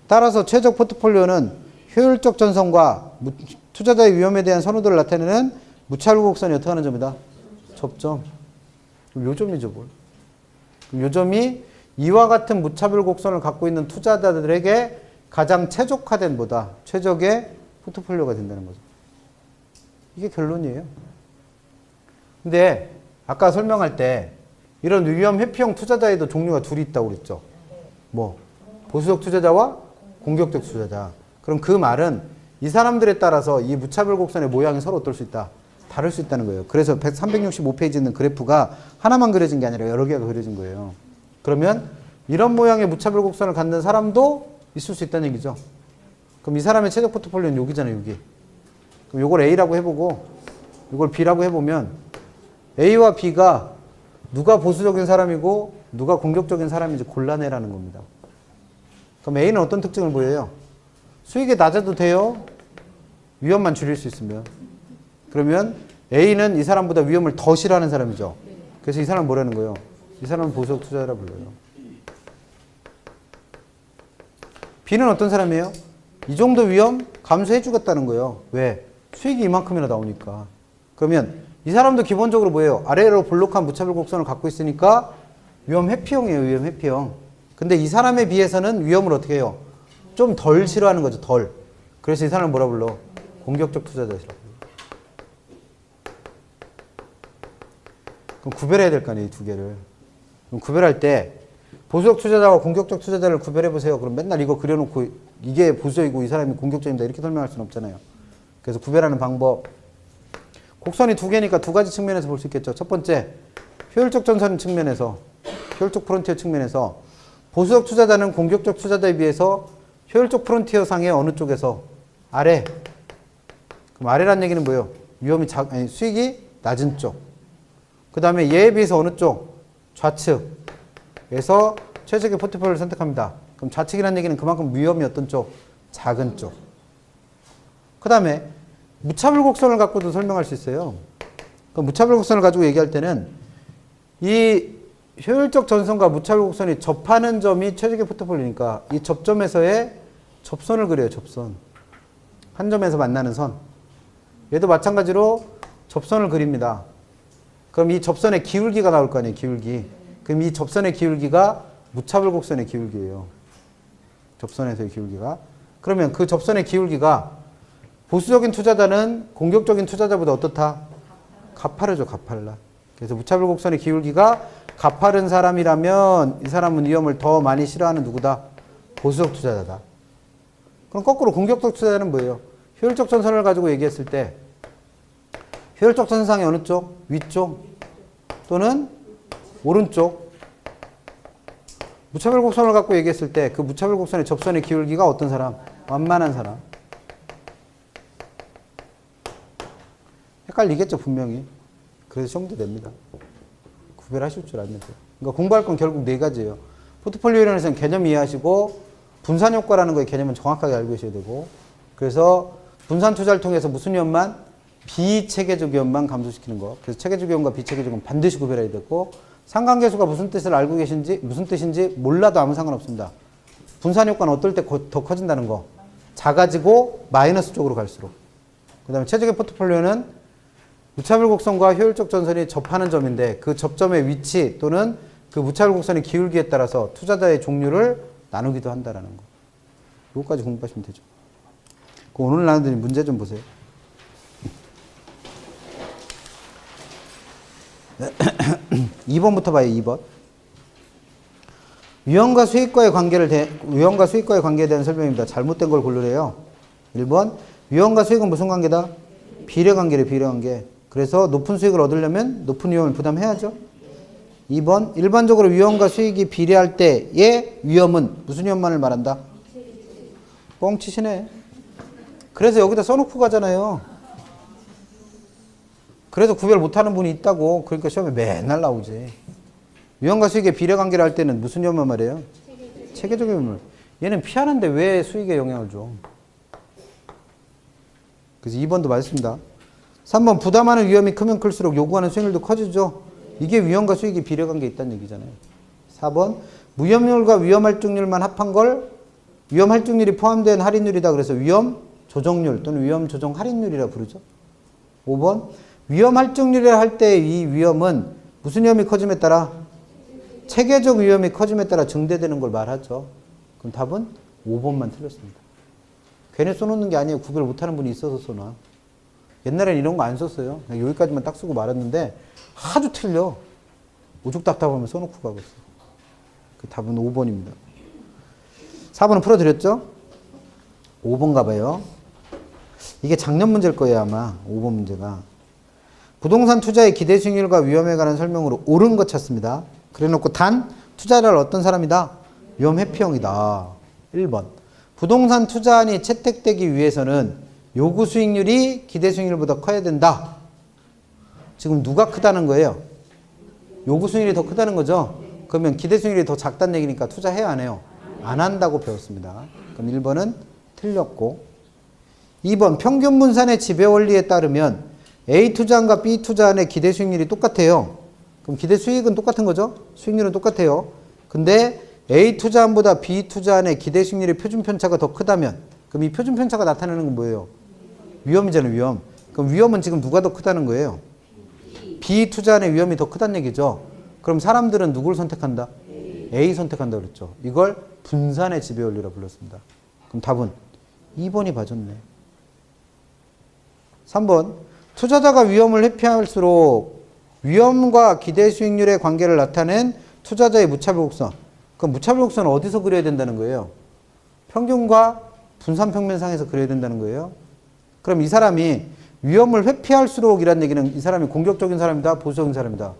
따라서 최적 포트폴리오는 효율적 전선과 투자자의 위험에 대한 선호도를 나타내는 무차별 곡선이 어떻게 하는 점이다? 접점. 그럼 요 점이죠, 뭘. 그럼 요 점이 이와 같은 무차별 곡선을 갖고 있는 투자자들에게 가장 최적화된 뭐다? 최적의 포트폴리오가 된다는 거죠. 이게 결론이에요. 근데 아까 설명할 때 이런 위험 회피형 투자자에도 종류가 둘이 있다고 그랬죠. 뭐 보수적 투자자와 공격적 투자자. 그럼 그 말은 이 사람들에 따라서 이 무차별 곡선의 모양이 서로 어떨 수 있다? 다를 수 있다는 거예요. 그래서 365페이지에 있는 그래프가 하나만 그려진 게 아니라 여러 개가 그려진 거예요. 그러면 이런 모양의 무차별 곡선을 갖는 사람도 있을 수 있다는 얘기죠. 그럼 이 사람의 최적 포트폴리오는 여기잖아요, 여기. 그럼 이걸 A라고 해보고 이걸 B라고 해보면 A와 B가 누가 보수적인 사람이고 누가 공격적인 사람인지 골라내라는 겁니다. 그럼 A는 어떤 특징을 보여요? 수익이 낮아도 돼요. 위험만 줄일 수 있으면. 그러면 A는 이 사람보다 위험을 더 싫어하는 사람이죠. 그래서 이 사람은 뭐라는 거예요? 이 사람은 보수적 투자자라 불러요. B는 어떤 사람이에요? 이 정도 위험 감수해 주겠다는 거예요. 왜? 수익이 이만큼이나 나오니까. 그러면 이 사람도 기본적으로 뭐예요? 아래로 볼록한 무차별 곡선을 갖고 있으니까 위험 회피형이에요. 위험 회피형. 근데 이 사람에 비해서는 위험을 어떻게 해요? 좀 덜 싫어하는 거죠. 덜. 그래서 이 사람을 뭐라 불러? 공격적 투자자시라고. 그럼 구별해야 될 거 아니에요. 이 두 개를. 그럼 구별할 때 보수적 투자자와 공격적 투자자를 구별해 보세요. 그럼 맨날 이거 그려놓고 이게 보수적이고 이 사람이 공격적입니다. 이렇게 설명할 수는 없잖아요. 그래서 구별하는 방법. 곡선이 두 개니까 두 가지 측면에서 볼 수 있겠죠. 첫 번째, 효율적 전선 측면에서, 효율적 프론티어 측면에서 보수적 투자자는 공격적 투자자에 비해서 효율적 프론티어 상의 어느 쪽에서? 아래. 그럼 아래란 얘기는 뭐예요? 위험이 수익이 낮은 쪽. 그 다음에 얘에 비해서 어느 쪽? 좌측에서 최적의 포트폴리오를 선택합니다. 그럼 좌측이라는 얘기는 그만큼 위험이 어떤 쪽? 작은 쪽. 그 다음에 무차별 곡선을 갖고도 설명할 수 있어요. 그 무차별 곡선을 가지고 얘기할 때는 이 효율적 전선과 무차별 곡선이 접하는 점이 최적의 포트폴리오니까 이 접점에서의 접선을 그려요. 접선. 한 점에서 만나는 선. 얘도 마찬가지로 접선을 그립니다. 그럼 이 접선의 기울기가 나올 거 아니에요. 기울기. 그럼 이 접선의 기울기가 무차별 곡선의 기울기예요. 접선에서의 기울기가. 그러면 그 접선의 기울기가 보수적인 투자자는 공격적인 투자자보다 어떻다? 가파르죠. 가팔라. 그래서 무차별 곡선의 기울기가 가파른 사람이라면 이 사람은 위험을 더 많이 싫어하는 누구다? 보수적 투자자다. 그럼 거꾸로 공격적 투자자는 뭐예요? 효율적 전선을 가지고 얘기했을 때 효율적 전선상의 어느 쪽? 위쪽 또는 오른쪽. 무차별 곡선을 갖고 얘기했을 때 그 무차별 곡선의 접선의 기울기가 어떤 사람? 완만한 사람. 헷갈리겠죠, 분명히. 그래서 시험도 됩니다. 구별하실 줄 알면 돼요. 그러니까 공부할 건 결국 네 가지예요. 포트폴리오 이론에서는 개념 이해하시고 분산 효과라는 거의 개념은 정확하게 알고 계셔야 되고, 그래서 분산 투자를 통해서 무슨 위험만? 비체계적 위험만 감소시키는 거. 그래서 체계적 위험과 비체계적 위험은 반드시 구별해야 되고, 상관계수가 무슨 뜻을 알고 계신지, 무슨 뜻인지 몰라도 아무 상관없습니다. 분산 효과는 어떨 때 더 커진다는 거. 작아지고 마이너스 쪽으로 갈수록. 그 다음에 최적의 포트폴리오는 무차별 곡선과 효율적 전선이 접하는 점인데 그 접점의 위치 또는 그 무차별 곡선의 기울기에 따라서 투자자의 종류를 나누기도 한다라는 거. 이거까지 공부하시면 되죠. 오늘 나눠드린 문제 좀 보세요. 2번부터 봐요. 2번. 위험과 수익과의 관계에 대한 설명입니다. 잘못된 걸 고르래요. 1번. 위험과 수익은 무슨 관계다? 비례관계래, 비례관계. 그래서 높은 수익을 얻으려면 높은 위험을 부담해야죠. 2번. 일반적으로 위험과 수익이 비례할 때의 위험은 무슨 위험만을 말한다? 뻥치시네. 그래서 여기다 써놓고 가잖아요. 그래서 구별 못하는 분이 있다고. 그러니까 시험에 맨날 나오지. 위험과 수익의 비례관계를 할 때는 무슨 위험만 말이에요? 체계적 위험을. 얘는 피하는데 왜 수익에 영향을 줘? 그래서 2번도 맞습니다. 3번 부담하는 위험이 크면 클수록 요구하는 수익률도 커지죠. 이게 위험과 수익이 비례관계에 있다는 얘기잖아요. 4번 무위험률과 위험할증률만 합한 걸 위험할증률이 포함된 할인율이다. 그래서 위험 조정률 또는 위험 조정 할인율이라 부르죠. 5번 위험할증률이라 할 때 이 위험은 무슨 위험이 커짐에 따라 체계적 위험이 커짐에 따라 증대되는 걸 말하죠. 그럼 답은 5번만 틀렸습니다. 괜히 써놓는 게 아니에요. 구별 못하는 분이 있어서 써놔. 옛날엔 이런 거 안 썼어요. 그냥 여기까지만 딱 쓰고 말았는데 아주 틀려. 오죽답답하면 써놓고 가고 있어. 그 답은 5번입니다. 4번은 풀어드렸죠? 5번 가봐요. 이게 작년 문제일 거예요 아마. 5번 문제가. 부동산 투자의 기대 수익률과 위험에 관한 설명으로 옳은 것 찾습니다. 그래놓고 단 투자를 어떤 사람이다? 위험 회피형이다. 1번 부동산 투자안이 채택되기 위해서는 요구 수익률이 기대 수익률보다 커야 된다. 지금 누가 크다는 거예요? 요구 수익률이 더 크다는 거죠. 그러면 기대 수익률이 더 작다는 얘기니까 투자해요 안 해요? 안 한다고 배웠습니다. 그럼 1번은 틀렸고 2번 평균 분산의 지배 원리에 따르면 A 투자안과 B 투자안의 기대 수익률이 똑같아요. 그럼 기대 수익은 똑같은 거죠? 수익률은 똑같아요. 근데 A 투자안보다 B 투자안의 기대 수익률의 표준 편차가 더 크다면 그럼 이 표준 편차가 나타나는 건 뭐예요? 위험이잖아요, 위험. 그럼 위험은 지금 누가 더 크다는 거예요? B 투자안의 위험이 더 크다는 얘기죠. 그럼 사람들은 누구를 선택한다? A 선택한다 그랬죠. 이걸 분산의 지배 원리라 불렀습니다. 그럼 답은 2번이 맞았네. 3번 투자자가 위험을 회피할수록 위험과 기대 수익률의 관계를 나타낸 투자자의 무차별 곡선. 그럼 무차별 곡선은 어디서 그려야 된다는 거예요? 평균과 분산 평면상에서 그려야 된다는 거예요. 그럼 이 사람이 위험을 회피할수록 이란 얘기는 이 사람이 공격적인 사람이다? 보수적인 사람이다?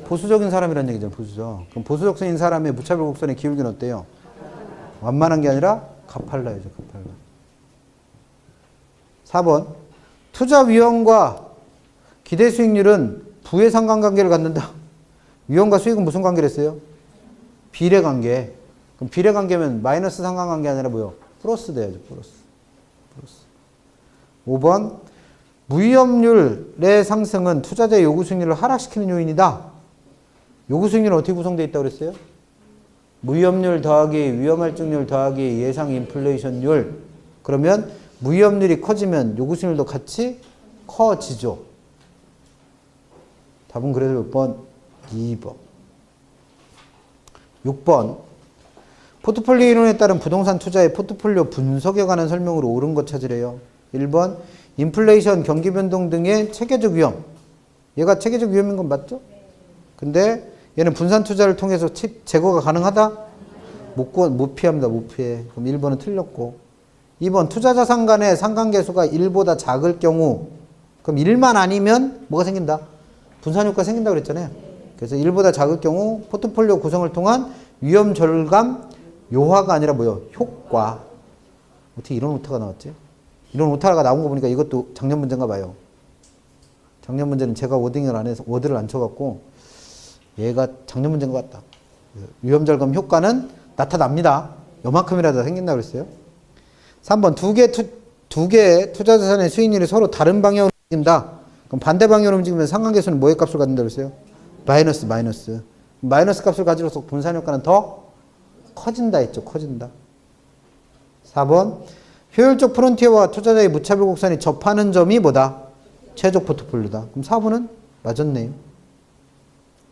보수적인 사람이란 얘기죠. 보수죠. 그럼 보수적인 사람의 무차별 곡선의 기울기는 어때요? 완만한 게 아니라 가팔라야죠. 가팔라. 4번 투자 위험과 기대 수익률은 부의 상관관계를 갖는다. 위험과 수익은 무슨 관계를 했어요? 비례관계. 그럼 비례관계면 마이너스 상관관계 아니라 뭐요? 플러스 돼야죠. 플러스. 5번 무위험률의 상승은 투자자의 요구 수익률을 하락시키는 요인이다. 요구 수익률은 어떻게 구성되어 있다고 그랬어요? 무위험률 더하기 위험할증률 더하기 예상 인플레이션율. 그러면 무위험률이 커지면 요구 수익률도 같이 커지죠. 답은 그래서 몇 번? 2번. 6번 포트폴리오 이론에 따른 부동산 투자의 포트폴리오 분석에 관한 설명으로 옳은 것 찾으래요. 1번 인플레이션, 경기 변동 등의 체계적 위험. 얘가 체계적 위험인 건 맞죠? 근데 얘는 분산 투자를 통해서 제거가 가능하다? 못 피합니다. 못 피해. 그럼 1번은 틀렸고 2번 투자 자산 간의 상관계수가 1보다 작을 경우 그럼 1만 아니면 뭐가 생긴다? 분산 효과 생긴다고 그랬잖아요. 그래서 1보다 작을 경우 포트폴리오 구성을 통한 위험 절감 요하가 아니라 뭐요? 효과. 어떻게 이런 오타가 나왔지? 이런 오타가 나온 거 보니까 이것도 작년 문제인가 봐요. 작년 문제는 제가 워딩을 안 해서 워드를 안 쳐갖고 얘가 작년 문제인 것 같다. 위험 절감 효과는 나타납니다. 요만큼이라도 생긴다고 그랬어요. 3번 두 개의 투자 자산의 수익률이 서로 다른 방향으로 움직인다. 그럼 반대 방향으로 움직이면 상관계수는 뭐의 값을 갖는다고 그랬어요? 마이너스. 마이너스 값을 가지고서 분산 효과는 더 커진다 했죠. 커진다. 4번 효율적 프론티어와 투자자의 무차별 곡선이 접하는 점이 뭐다? 최적 포트폴리오다. 그럼 4번은 맞았네요.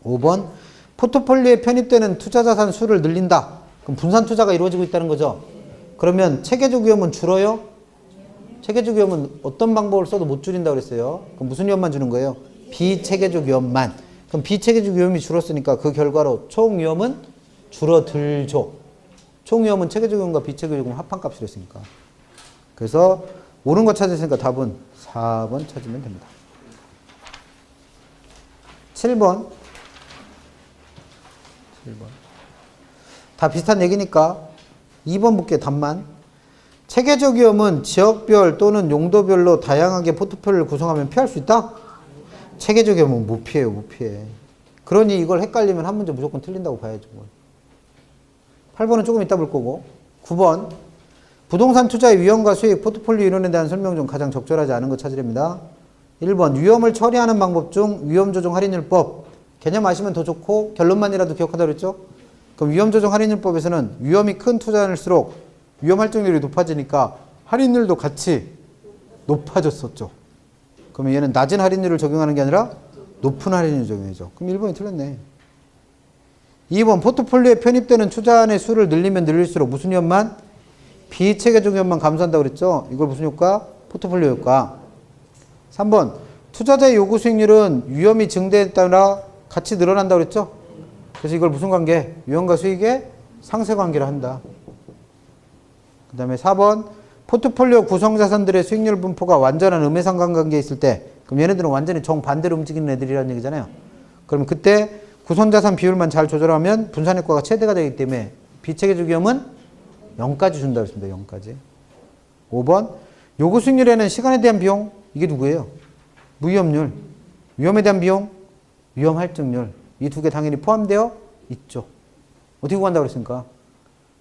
5번 포트폴리오에 편입되는 투자 자산 수를 늘린다. 그럼 분산 투자가 이루어지고 있다는 거죠. 그러면 체계적 위험은 줄어요? 체계적 위험은 어떤 방법을 써도 못 줄인다고 그랬어요. 그럼 무슨 위험만 주는 거예요? 비체계적 위험만. 그럼 비체계적 위험이 줄었으니까 그 결과로 총 위험은 줄어들죠. 총 위험은 체계적 위험과 비체계적 위험 합한값이라 했으니까. 그래서 옳은 거 찾으시니까 답은 4번 찾으면 됩니다. 7번. 다 비슷한 얘기니까 2번 볼게요. 답만. 체계적 위험은 지역별 또는 용도별로 다양하게 포트폴리오를 구성하면 피할 수 있다? 체계적 위험은 못 피해요. 못 피해. 그러니 이걸 헷갈리면 한 문제 무조건 틀린다고 봐야죠. 8번은 조금 이따 볼 거고. 9번. 부동산 투자의 위험과 수익, 포트폴리오 이론에 대한 설명 중 가장 적절하지 않은 것 찾으랍니다. 1번. 위험을 처리하는 방법 중 위험 조정 할인율법. 개념 아시면 더 좋고 결론만이라도 기억하다 그랬죠? 그럼 위험 조정 할인율법에서는 위험이 큰 투자일수록 위험 할증률이 높아지니까 할인율도 같이 높아졌었죠. 그러면 얘는 낮은 할인율을 적용하는 게 아니라 높은 할인율을 적용해줘. 그럼 1번이 틀렸네. 2번. 포트폴리오에 편입되는 투자안의 수를 늘리면 늘릴수록 무슨 위험만? 비체계적 위험만 감소한다고 그랬죠? 이걸 무슨 효과? 포트폴리오 효과. 3번. 투자자의 요구 수익률은 위험이 증대에 따라 같이 늘어난다고 그랬죠? 그래서 이걸 무슨 관계? 위험과 수익의 상쇄 관계를 한다. 그 다음에 4번. 포트폴리오 구성 자산들의 수익률 분포가 완전한 음해상관관계에 있을 때, 그럼 얘네들은 완전히 정반대로 움직이는 애들이라는 얘기잖아요. 그러면 그때 구성자산 비율만 잘 조절하면 분산효과가 최대가 되기 때문에 비체계적 위험은 0까지 준다고 했습니다. 0까지. 5번. 요구 수익률에는 시간에 대한 비용, 이게 누구예요? 무위험률. 위험에 대한 비용, 위험 할증률. 이 두 개 당연히 포함되어 있죠. 어떻게 구한다고 그랬습니까?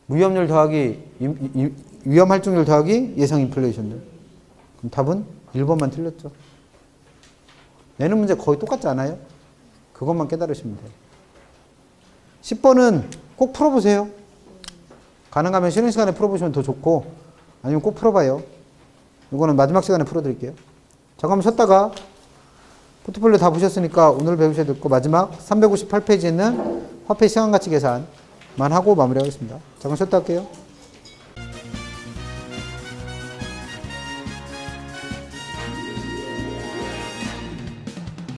무위험률 더하기 위험 할증률 더하기 예상 인플레이션율. 그럼 답은 1번만 틀렸죠. 내는 문제 거의 똑같지 않아요? 그것만 깨달으시면 돼요. 10번은 꼭 풀어보세요. 가능하면 쉬는 시간에 풀어보시면 더 좋고, 아니면 꼭 풀어봐요. 이거는 마지막 시간에 풀어드릴게요. 잠깐만 쉬었다가 포트폴리오 다 보셨으니까 오늘 배우셔야 될 거 마지막 358페이지에 있는 화폐 시간가치 계산만 하고 마무리하겠습니다. 잠깐 쉬었다 할게요.